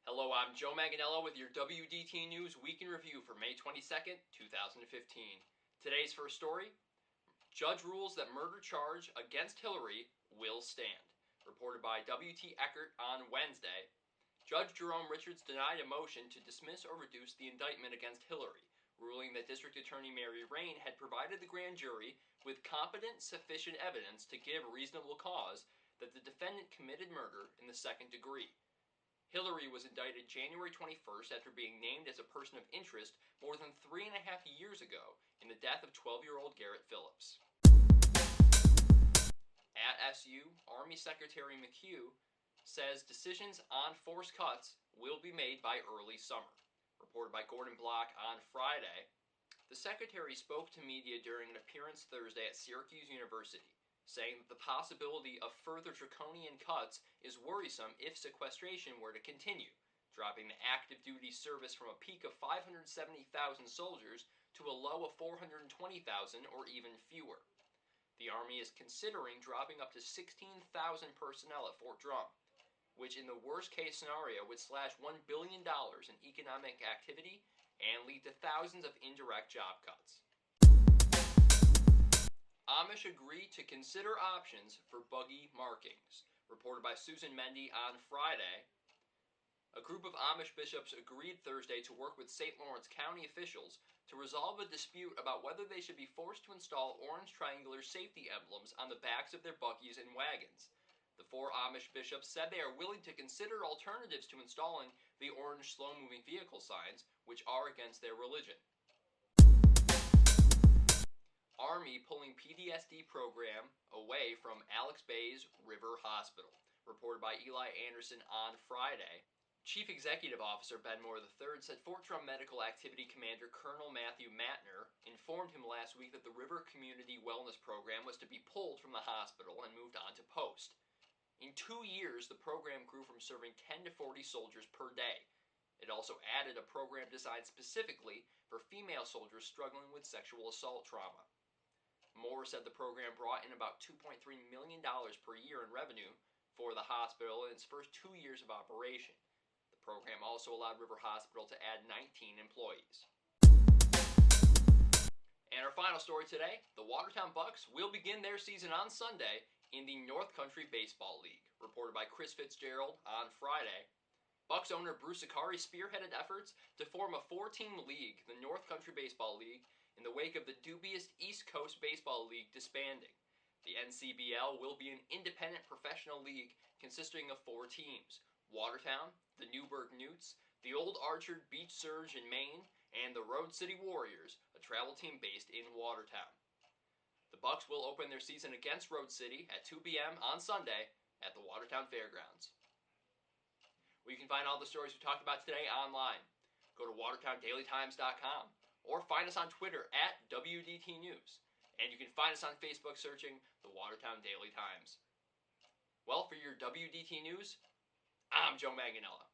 Hello, I'm Joe Manganiello with your WDT News Week in Review for May 22nd, 2015. Today's first story, Judge rules that murder charge against Hillary will stand. Reported by W.T. Eckert on Wednesday, Judge Jerome Richards denied a motion to dismiss or reduce the indictment against Hillary, ruling that District Attorney Mary Rain had provided the grand jury with competent, sufficient evidence to give reasonable cause that the defendant committed murder in the second degree. Hillary was indicted January 21st after being named as a person of interest more than 3.5 years ago in the death of 12-year-old Garrett Phillips. At SU, Army Secretary McHugh says decisions on force cuts will be made by early summer. Reported by Gordon Block on Friday, the Secretary spoke to media during an appearance Thursday at Syracuse University, saying that the possibility of further draconian cuts is worrisome if sequestration were to continue, dropping the active duty service from a peak of 570,000 soldiers to a low of 420,000 or even fewer. The Army is considering dropping up to 16,000 personnel at Fort Drum, which in the worst case scenario would slash $1 billion in economic activity and lead to thousands of indirect job cuts. Amish agree to consider options for buggy markings. Reported by Susan Mendy on Friday, a group of Amish bishops agreed Thursday to work with St. Lawrence County officials to resolve a dispute about whether they should be forced to install orange triangular safety emblems on the backs of their buggies and wagons. The 4 Amish bishops said they are willing to consider alternatives to installing the orange slow-moving vehicle signs, which are against their religion. Army pulling PTSD program away from Alex Bay's River Hospital. Reported by Eli Anderson on Friday. Chief Executive Officer Ben Moore III said Fort Drum Medical Activity Commander Colonel Matthew Matner informed him last week that the River Community Wellness Program was to be pulled from the hospital and moved on to post. In 2 years, the program grew from serving 10 to 40 soldiers per day. It also added a program designed specifically for female soldiers struggling with sexual assault trauma. Moore said the program brought in about $2.3 million per year in revenue for the hospital in its first 2 years of operation. The program also allowed River Hospital to add 19 employees. And our final story today, the Watertown Bucks will begin their season on Sunday in the North Country Baseball League. Reported by Chris Fitzgerald on Friday. Bucks owner Bruce Akari spearheaded efforts to form a 4-team league, the North Country Baseball League, in the wake of the dubious East Coast Baseball League disbanding. The NCBL will be an independent professional league consisting of 4 teams: Watertown, the Newburgh Newts, the Old Archer Beach Surge in Maine, and the Road City Warriors, a travel team based in Watertown. The Bucks will open their season against Road City at 2 p.m. on Sunday at the Watertown Fairgrounds. Well, you can find all the stories we talked about today online. Go to WatertownDailyTimes.com. or find us on Twitter at WDT News. And you can find us on Facebook searching the Watertown Daily Times. Well, for your WDT News, I'm Joe Manganiello.